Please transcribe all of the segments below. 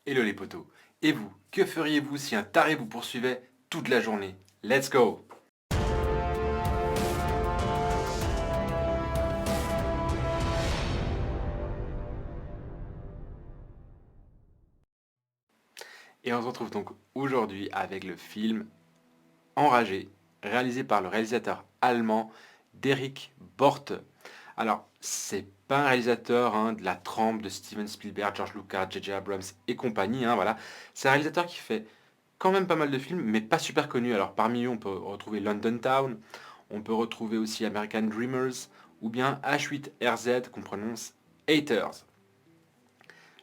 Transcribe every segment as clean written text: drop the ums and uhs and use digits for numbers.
Hello les potos. Et vous, que feriez-vous si un taré vous poursuivait toute la journée? Let's go! Et on se retrouve donc aujourd'hui avec le film Enragé, réalisé par le réalisateur allemand Derek Borte. Alors, c'est pas un réalisateur de la trempe de Steven Spielberg, George Lucas, J.J. Abrams et compagnie, voilà. C'est un réalisateur qui fait quand même pas mal de films, mais pas super connus. Alors, parmi eux, on peut retrouver London Town, on peut retrouver aussi American Dreamers, ou bien H8RZ, qu'on prononce Haters.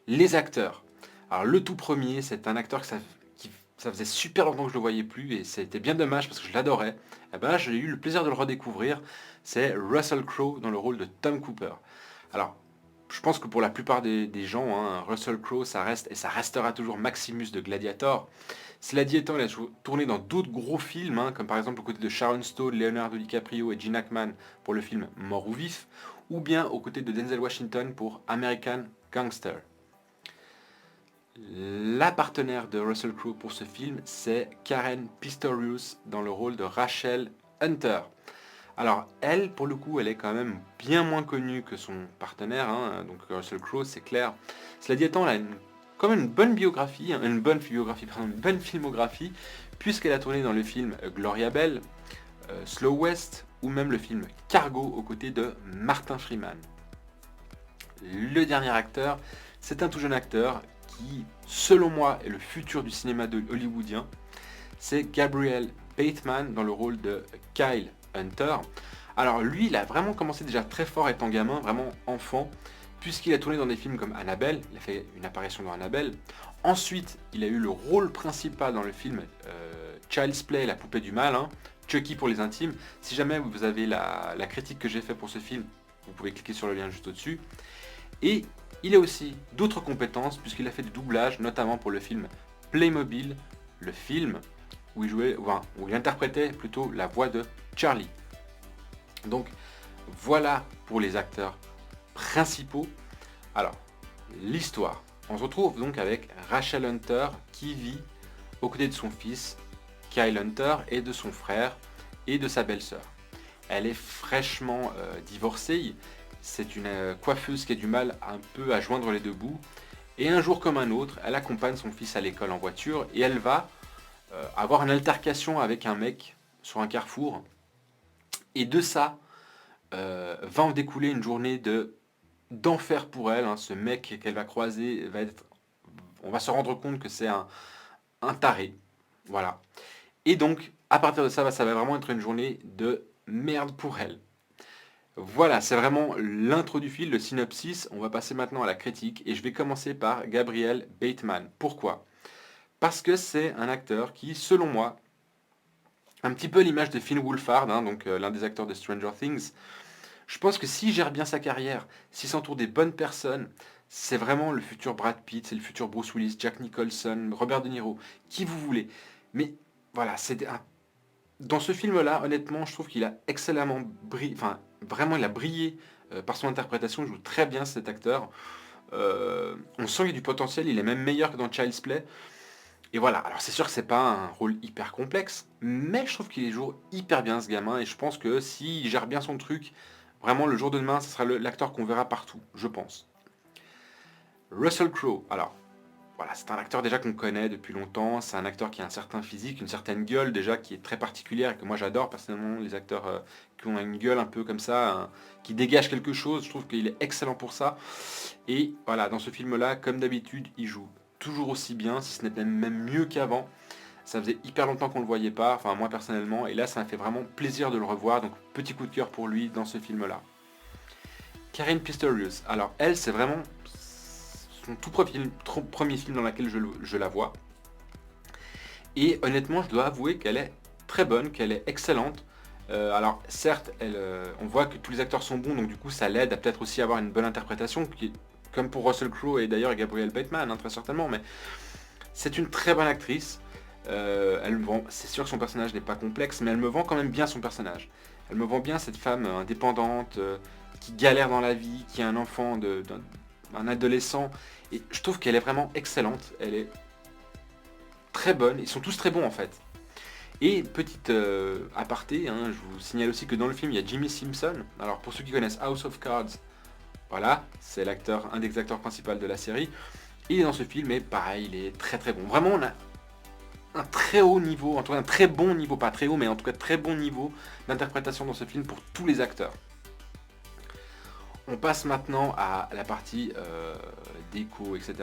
Les acteurs. Alors, le tout premier, c'est un acteur ça faisait super longtemps que je le voyais plus, et c'était bien dommage parce que je l'adorais. Et ben là, j'ai eu le plaisir de le redécouvrir. C'est Russell Crowe dans le rôle de Tom Cooper. Alors, je pense que pour la plupart des gens, Russell Crowe, ça reste et ça restera toujours Maximus de Gladiator. Cela dit étant, il a tourné dans d'autres gros films, comme par exemple aux côtés de Sharon Stone, Leonardo DiCaprio et Gene Hackman pour le film Mort ou Vif, ou bien aux côtés de Denzel Washington pour American Gangster. La partenaire de Russell Crowe pour ce film, c'est Karen Pistorius dans le rôle de Rachel Hunter. Alors elle, pour le coup, elle est quand même bien moins connue que son partenaire, donc Russell Crowe, c'est clair. Cela dit étant, elle a quand même une bonne biographie, une bonne filmographie, puisqu'elle a tourné dans le film Gloria Bell, Slow West, ou même le film Cargo aux côtés de Martin Freeman. Le dernier acteur, c'est un tout jeune acteur qui, selon moi, est le futur du cinéma hollywoodien. C'est Gabriel Bateman dans le rôle de Kyle Hunter. Alors lui, il a vraiment commencé déjà très fort étant gamin, vraiment enfant, puisqu'il a tourné dans des films comme Annabelle, il a fait une apparition dans Annabelle. Ensuite, il a eu le rôle principal dans le film Child's Play, la poupée du mal, Chucky pour les intimes. Si jamais vous avez la critique que j'ai faite pour ce film, vous pouvez cliquer sur le lien juste au-dessus. Et il a aussi d'autres compétences, puisqu'il a fait du doublage, notamment pour le film Playmobil, le film où il interprétait plutôt la voix de Charlie. Donc voilà pour les acteurs principaux. Alors, l'histoire. On se retrouve donc avec Rachel Hunter qui vit aux côtés de son fils, Kyle Hunter, et de son frère et de sa belle-sœur. Elle est fraîchement divorcée. C'est une coiffeuse qui a du mal un peu à joindre les deux bouts. Et un jour comme un autre, elle accompagne son fils à l'école en voiture et elle va avoir une altercation avec un mec sur un carrefour. Et de ça va en découler une journée d'enfer pour elle. Ce mec qu'elle va croiser on va se rendre compte que c'est un taré. Voilà. Et donc, à partir de ça, ça va vraiment être une journée de merde pour elle. Voilà, c'est vraiment l'intro du film, le synopsis. On va passer maintenant à la critique et je vais commencer par Gabriel Bateman. Pourquoi? Parce que c'est un acteur qui, selon moi, un petit peu l'image de Finn Wolfhard, donc l'un des acteurs de Stranger Things. Je pense que s'il gère bien sa carrière, s'il s'entoure des bonnes personnes, c'est vraiment le futur Brad Pitt, c'est le futur Bruce Willis, Jack Nicholson, Robert De Niro, qui vous voulez. Mais voilà, dans ce film-là, honnêtement, je trouve qu'il a excellemment brillé, enfin, vraiment, il a brillé par son interprétation, il joue très bien cet acteur. On sent qu'il y a du potentiel, il est même meilleur que dans Child's Play. Et voilà, alors c'est sûr que c'est pas un rôle hyper complexe, mais je trouve qu'il joue hyper bien ce gamin, et je pense que s'il gère bien son truc, vraiment le jour de demain, ce sera l'acteur qu'on verra partout, je pense. Russell Crowe, alors voilà, c'est un acteur déjà qu'on connaît depuis longtemps, c'est un acteur qui a un certain physique, une certaine gueule déjà qui est très particulière et que moi j'adore personnellement, les acteurs qui ont une gueule un peu comme ça, qui dégagent quelque chose, je trouve qu'il est excellent pour ça. Et voilà, dans ce film-là, comme d'habitude, il joue toujours aussi bien, si ce n'est même mieux qu'avant. Ça faisait hyper longtemps qu'on ne le voyait pas, enfin moi personnellement, et là ça m'a fait vraiment plaisir de le revoir, donc petit coup de cœur pour lui dans ce film-là. Karen Pistorius, alors elle c'est vraiment son tout premier film dans lequel je la vois. Et honnêtement, je dois avouer qu'elle est très bonne, qu'elle est excellente. Alors certes, on voit que tous les acteurs sont bons, donc du coup ça l'aide à peut-être aussi avoir une bonne interprétation, comme pour Russell Crowe et d'ailleurs Gabriel Bateman, très certainement, mais c'est une très bonne actrice. C'est sûr que son personnage n'est pas complexe, mais elle me vend quand même bien son personnage. Elle me vend bien cette femme indépendante, qui galère dans la vie, qui a un enfant, un adolescent, Et je trouve qu'elle est vraiment excellente, elle est très bonne, ils sont tous très bons en fait. Et petite aparté, hein, je vous signale aussi que dans le film, il y a Jimmy Simpson. Alors pour ceux qui connaissent House of Cards, voilà, c'est l'acteur, un des acteurs principaux de la série. Il est dans ce film et pareil, il est très très bon. Vraiment, on a un très haut niveau, en tout cas un très bon niveau, pas très haut, mais en tout cas très bon niveau d'interprétation dans ce film pour tous les acteurs. On passe maintenant à la partie déco, etc.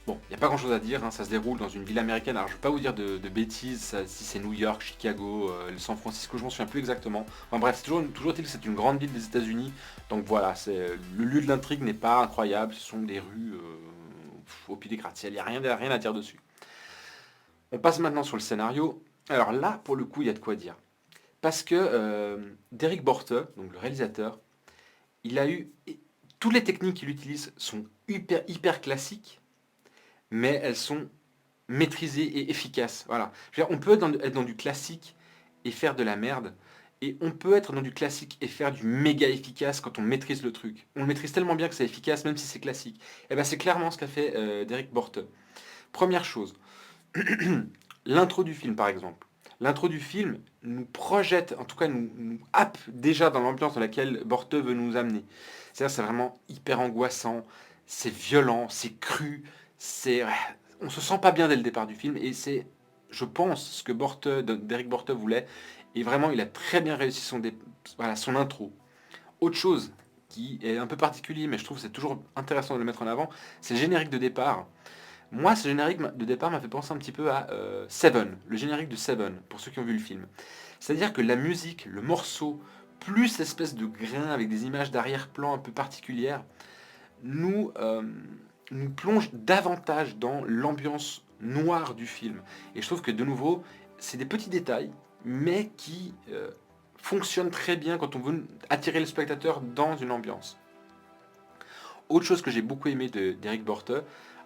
Bon, il n'y a pas grand chose à dire, hein, ça se déroule dans une ville américaine. Alors je ne vais pas vous dire de bêtises, si c'est New York, Chicago, San Francisco, je m'en souviens plus exactement. Enfin bref, c'est toujours est-il que c'est une grande ville des États-Unis. Donc voilà, le lieu de l'intrigue n'est pas incroyable, ce sont des rues au pied des gratte-ciel, il n'y a rien à dire dessus. On passe maintenant sur le scénario. Alors là, pour le coup, il y a de quoi dire. Parce que Derek Borte, donc le réalisateur, il a eu... Toutes les techniques qu'il utilise sont hyper classiques, mais elles sont maîtrisées et efficaces. Voilà. Je veux dire, on peut être dans du classique et faire de la merde, et on peut être dans du classique et faire du méga efficace quand on maîtrise le truc. On le maîtrise tellement bien que c'est efficace, même si c'est classique. Et ben c'est clairement ce qu'a fait Derek Borte. Première chose, l'intro du film par exemple. L'intro du film nous projette, en tout cas nous happe déjà dans l'ambiance dans laquelle Borte veut nous amener. C'est-à-dire c'est vraiment hyper angoissant, c'est violent, c'est cru, on se sent pas bien dès le départ du film et c'est, je pense, ce que Derek Borte voulait. Et vraiment, il a très bien réussi son intro. Autre chose qui est un peu particulier, mais je trouve que c'est toujours intéressant de le mettre en avant, c'est le générique de départ. Moi, ce générique de départ m'a fait penser un petit peu à Seven, le générique de Seven, pour ceux qui ont vu le film. C'est-à-dire que la musique, le morceau, plus espèce de grain avec des images d'arrière-plan un peu particulières, nous, nous plonge davantage dans l'ambiance noire du film. Et je trouve que de nouveau, c'est des petits détails, mais qui fonctionnent très bien quand on veut attirer le spectateur dans une ambiance. Autre chose que j'ai beaucoup aimé d'Eric Borte,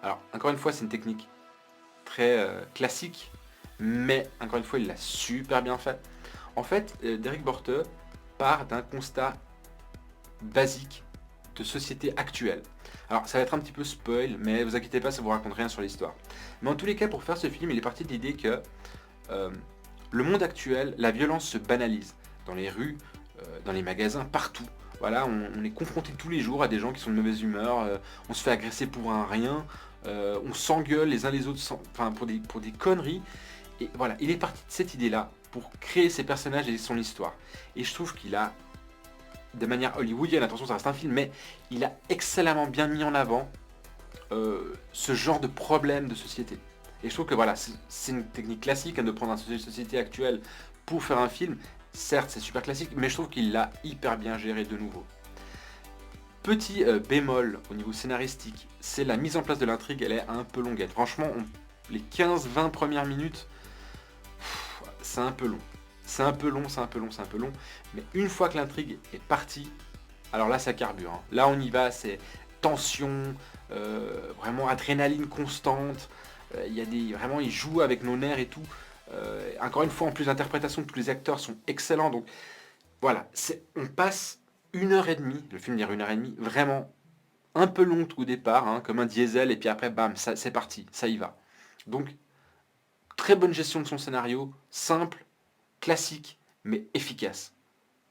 alors encore une fois c'est une technique très classique, mais encore une fois il l'a super bien fait. En fait, Derek Borte part d'un constat basique de société actuelle. Alors ça va être un petit peu spoil, mais vous inquiétez pas, ça vous raconte rien sur l'histoire. Mais en tous les cas, pour faire ce film, il est parti de l'idée que le monde actuel, la violence se banalise dans les rues, dans les magasins, partout. Voilà, on est confronté tous les jours à des gens qui sont de mauvaise humeur, on se fait agresser pour un rien, on s'engueule les uns les autres pour des conneries. Et voilà, il est parti de cette idée-là pour créer ses personnages et son histoire. Et je trouve qu'il a, de manière hollywoodienne, attention ça reste un film, mais il a excellemment bien mis en avant ce genre de problème de société. Et je trouve que voilà, c'est une technique classique hein, de prendre un sujet de société actuelle pour faire un film. Certes, c'est super classique, mais je trouve qu'il l'a hyper bien géré de nouveau. Petit bémol au niveau scénaristique, c'est la mise en place de l'intrigue, elle est un peu longuette. Franchement, les 15-20 premières minutes, c'est un peu long. C'est un peu long, mais une fois que l'intrigue est partie, alors là ça carbure. Hein. Là on y va, c'est tension, vraiment adrénaline constante. Vraiment ils jouent avec nos nerfs et tout. Encore une fois, en plus l'interprétation de tous les acteurs sont excellents. Donc voilà, on passe 1h30, le film dure 1h30, vraiment un peu long au départ, hein, comme un diesel, et puis après bam, c'est parti, ça y va. Donc très bonne gestion de son scénario, simple, classique, mais efficace.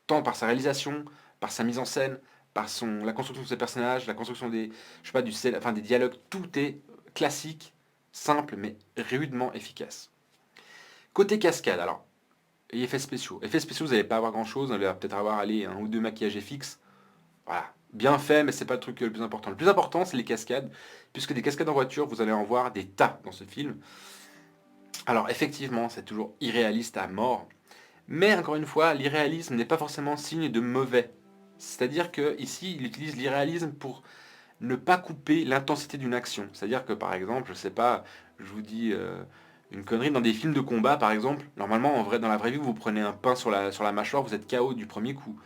Tant par sa réalisation, par sa mise en scène, par la construction de ses personnages, la construction des dialogues, tout est classique, simple, mais rudement efficace. Côté cascade, alors, et effets spéciaux. Effets spéciaux, vous n'allez pas avoir grand chose, vous allez peut-être avoir un ou deux maquillages FX. Voilà, bien fait, mais c'est pas le truc le plus important. Le plus important, c'est les cascades, puisque des cascades en voiture, vous allez en voir des tas dans ce film. Alors effectivement, c'est toujours irréaliste à mort, mais encore une fois, l'irréalisme n'est pas forcément signe de mauvais. C'est-à-dire qu'ici, il utilise l'irréalisme pour ne pas couper l'intensité d'une action. C'est-à-dire que par exemple, je sais pas, je vous dis une connerie, dans des films de combat par exemple, normalement dans la vraie vie, vous prenez un pain sur la mâchoire, vous êtes KO du premier coup.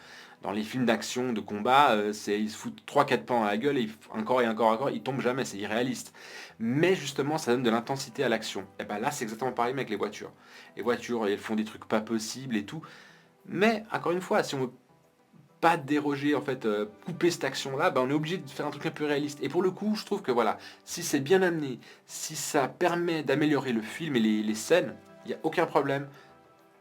Dans les films d'action, de combat, ils se foutent 3-4 pains à la gueule et encore et encore, ils tombent jamais, c'est irréaliste. Mais justement, ça donne de l'intensité à l'action. Et ben là, c'est exactement pareil avec les voitures. Les voitures, elles font des trucs pas possibles et tout. Mais encore une fois, si on veut pas déroger, en fait, couper cette action-là, bah, on est obligé de faire un truc un peu réaliste. Et pour le coup, je trouve que voilà, si c'est bien amené, si ça permet d'améliorer le film et les scènes, il n'y a aucun problème,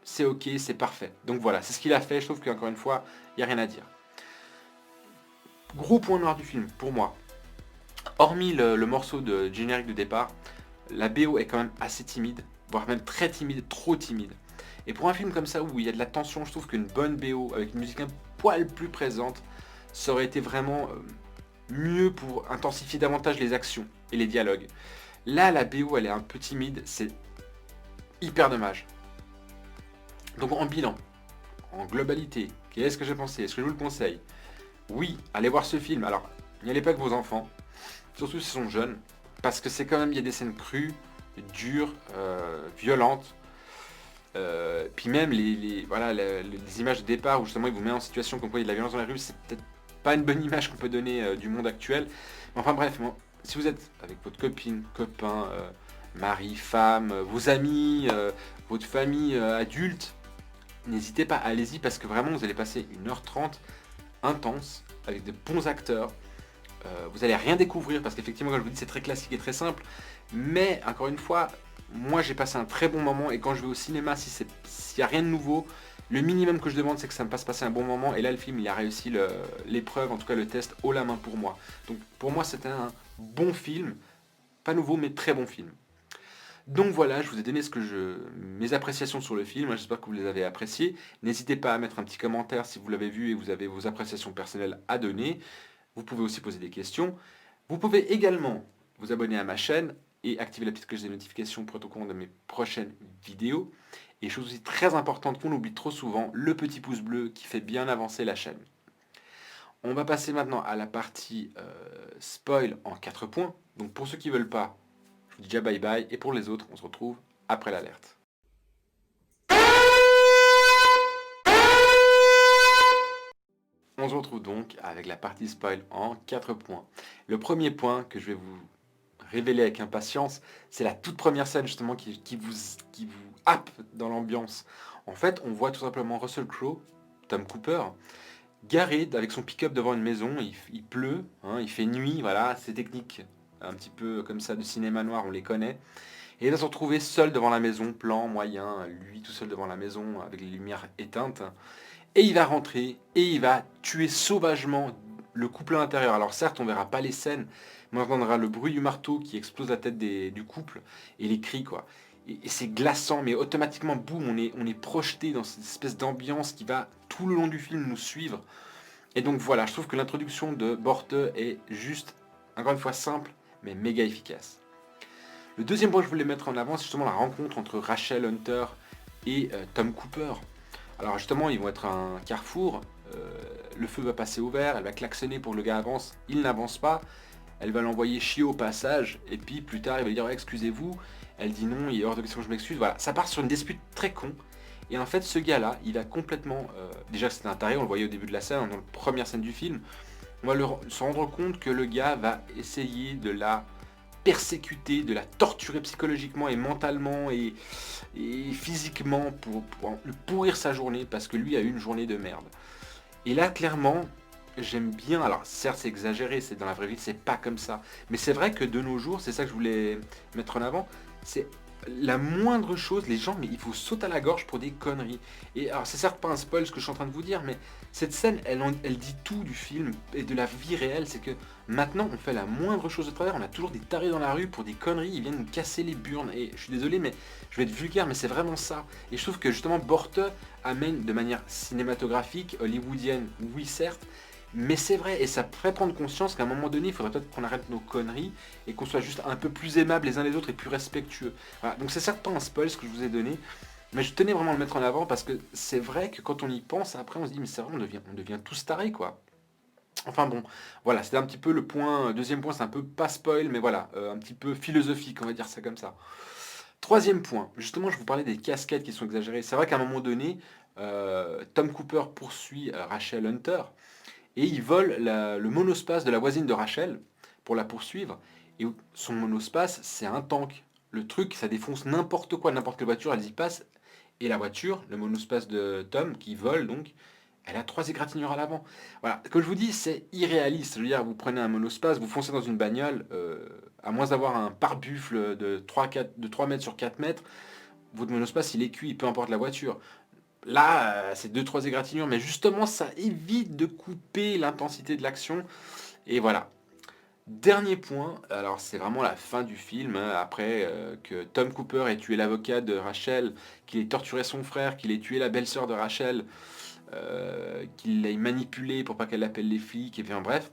c'est ok, c'est parfait. Donc voilà, c'est ce qu'il a fait, je trouve qu'encore une fois, il n'y a rien à dire. Gros point noir du film, pour moi. Hormis le morceau de générique de départ, la BO est quand même assez timide, voire même très timide, trop timide. Et pour un film comme ça où il y a de la tension, je trouve qu'une bonne BO avec une musique un poil plus présente, ça aurait été vraiment mieux pour intensifier davantage les actions et les dialogues. Là, la BO, elle est un peu timide, c'est hyper dommage. Donc en bilan, en globalité, qu'est-ce que j'ai pensé? Est-ce que je vous le conseille? Oui, allez voir ce film. Alors, n'y allez pas avec vos enfants, surtout s'ils sont jeunes, parce que c'est quand même, il y a des scènes crues, dures, violentes. Puis même voilà, les images de départ où justement il vous met en situation comme quoi il y a de la violence dans la rue, c'est peut-être pas une bonne image qu'on peut donner du monde actuel. Mais enfin bref, bon, si vous êtes avec votre copine, copain, mari, femme, vos amis, votre famille adulte, n'hésitez pas, allez-y parce que vraiment vous allez passer 1h30 intense avec de bons acteurs. Vous allez rien découvrir parce qu'effectivement, comme je vous dis, c'est très classique et très simple. Mais encore une fois, moi j'ai passé un très bon moment et quand je vais au cinéma, s'il n'y a rien de nouveau, le minimum que je demande c'est que ça me fasse passer un bon moment. Et là, le film il a réussi l'épreuve, en tout cas le test haut la main pour moi. Donc pour moi, c'était un bon film, pas nouveau mais très bon film. Donc voilà, je vous ai donné mes appréciations sur le film, j'espère que vous les avez appréciées. N'hésitez pas à mettre un petit commentaire si vous l'avez vu et vous avez vos appréciations personnelles à donner. Vous pouvez aussi poser des questions. Vous pouvez également vous abonner à ma chaîne et activer la petite cloche des notifications pour être au courant de mes prochaines vidéos. Et chose aussi très importante qu'on oublie trop souvent, le petit pouce bleu qui fait bien avancer la chaîne. On va passer maintenant à la partie spoil en 4 points. Donc pour ceux qui ne veulent pas, je vous dis déjà bye bye. Et pour les autres, on se retrouve après l'alerte. On se retrouve donc avec la partie spoil en 4 points. Le premier point que je vais vous révéler avec impatience, c'est la toute première scène justement qui vous happe dans l'ambiance. En fait, on voit tout simplement Russell Crowe, Tom Cooper, garé avec son pick-up devant une maison, il pleut, hein, il fait nuit, voilà, ces techniques un petit peu comme ça de cinéma noir, on les connaît. Et il va se retrouver seul devant la maison, plan moyen, lui tout seul devant la maison avec les lumières éteintes. Et il va rentrer et il va tuer sauvagement le couple à l'intérieur. Alors certes, on verra pas les scènes, mais on entendra le bruit du marteau qui explose la tête du couple et les cris quoi. Et c'est glaçant, mais automatiquement, boum, on est projeté dans cette espèce d'ambiance qui va tout le long du film nous suivre. Et donc voilà, je trouve que l'introduction de Borte est juste, encore une fois, simple, mais méga efficace. Le deuxième point que je voulais mettre en avant, c'est justement la rencontre entre Rachel Hunter et Tom Cooper. Alors justement, ils vont être à un carrefour, le feu va passer au vert, elle va klaxonner pour que le gars avance, il n'avance pas, elle va l'envoyer chier au passage, et puis plus tard, il va lui dire ouais, excusez-vous, elle dit non, il est hors de question que je m'excuse, voilà, ça part sur une dispute très con, et en fait, ce gars-là, il a complètement, déjà c'était un taré, on le voyait au début de la scène, dans la première scène du film, on va se rendre compte que le gars va essayer de la persécuter, de la torturer psychologiquement et mentalement et physiquement pour lui pourrir sa journée parce que lui a eu une journée de merde. Et là, clairement, j'aime bien, alors certes c'est exagéré, c'est dans la vraie vie, c'est pas comme ça, mais c'est vrai que de nos jours, c'est ça que je voulais mettre en avant, c'est la moindre chose, les gens, mais il faut sauter à la gorge pour des conneries. Et alors c'est certes pas un spoil ce que je suis en train de vous dire, mais cette scène, elle dit tout du film et de la vie réelle, c'est que maintenant on fait la moindre chose de travers, on a toujours des tarés dans la rue pour des conneries, ils viennent nous casser les burnes, et je suis désolé, mais je vais être vulgaire, mais c'est vraiment ça. Et je trouve que justement Borte amène de manière cinématographique, hollywoodienne, oui certes, mais c'est vrai, et ça ferait prendre conscience qu'à un moment donné, il faudrait peut-être qu'on arrête nos conneries et qu'on soit juste un peu plus aimables les uns les autres et plus respectueux. Voilà. Donc c'est certes pas un spoil ce que je vous ai donné, mais je tenais vraiment à le mettre en avant parce que c'est vrai que quand on y pense, après on se dit mais c'est vrai, on devient tous tarés quoi. Enfin bon, voilà, c'était un petit peu le point, deuxième point, c'est un peu pas spoil, mais voilà, un petit peu philosophique, on va dire ça comme ça. Troisième point, justement je vous parlais des casquettes qui sont exagérées. C'est vrai qu'à un moment donné, Tom Cooper poursuit Rachel Hunter, et il vole le monospace de la voisine de Rachel pour la poursuivre. Et son monospace, c'est un tank. Le truc, ça défonce n'importe quoi, n'importe quelle voiture, elle y passe. Et la voiture, le monospace de Tom, qui vole donc, Elle a 3 égratignures à l'avant. Voilà, comme je vous dis, c'est irréaliste. Je veux dire, vous prenez un monospace, vous foncez dans une bagnole, à moins d'avoir un pare-buffle de 3 mètres sur 4 mètres, votre monospace, il est cuit, peu importe la voiture. Là, c'est deux trois égratignures, mais justement, ça évite de couper l'intensité de l'action. Et voilà. Dernier point, alors c'est vraiment la fin du film, hein, après que Tom Cooper ait tué l'avocat de Rachel, qu'il ait torturé son frère, qu'il ait tué la belle-sœur de Rachel, qu'il l'ait manipulé pour pas qu'elle appelle les flics, et bien bref.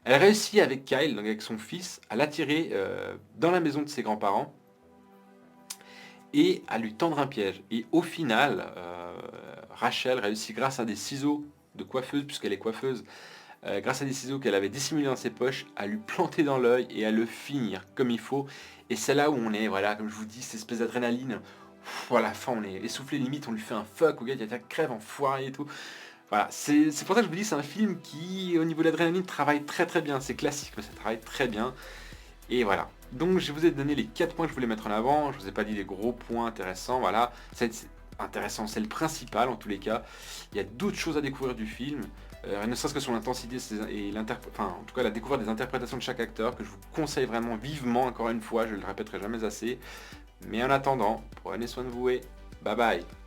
Elle réussit avec Kyle, donc avec son fils, à l'attirer dans la maison de ses grands-parents et à lui tendre un piège. Et au final, Rachel réussit grâce à des ciseaux de coiffeuse, puisqu'elle est coiffeuse, grâce à des ciseaux qu'elle avait dissimulés dans ses poches, à lui planter dans l'œil et à le finir comme il faut. Et c'est là où on est, voilà, comme je vous dis, cette espèce d'adrénaline. À la fin, on est essoufflé, limite, on lui fait un fuck au gars, il y a crève en foiré et tout. Voilà, c'est pour ça que je vous dis, c'est un film qui, au niveau de l'adrénaline, travaille très très bien. C'est classique, mais ça travaille très bien. Et voilà. Donc je vous ai donné les 4 points que je voulais mettre en avant. Je vous ai pas dit les gros points intéressants. Voilà, c'est intéressant, c'est le principal en tous les cas. Il y a d'autres choses à découvrir du film. Ne serait-ce que sur l'intensité et en tout cas la découverte des interprétations de chaque acteur, que je vous conseille vraiment vivement, encore une fois, je le répéterai jamais assez. Mais en attendant, prenez soin de vous et bye bye.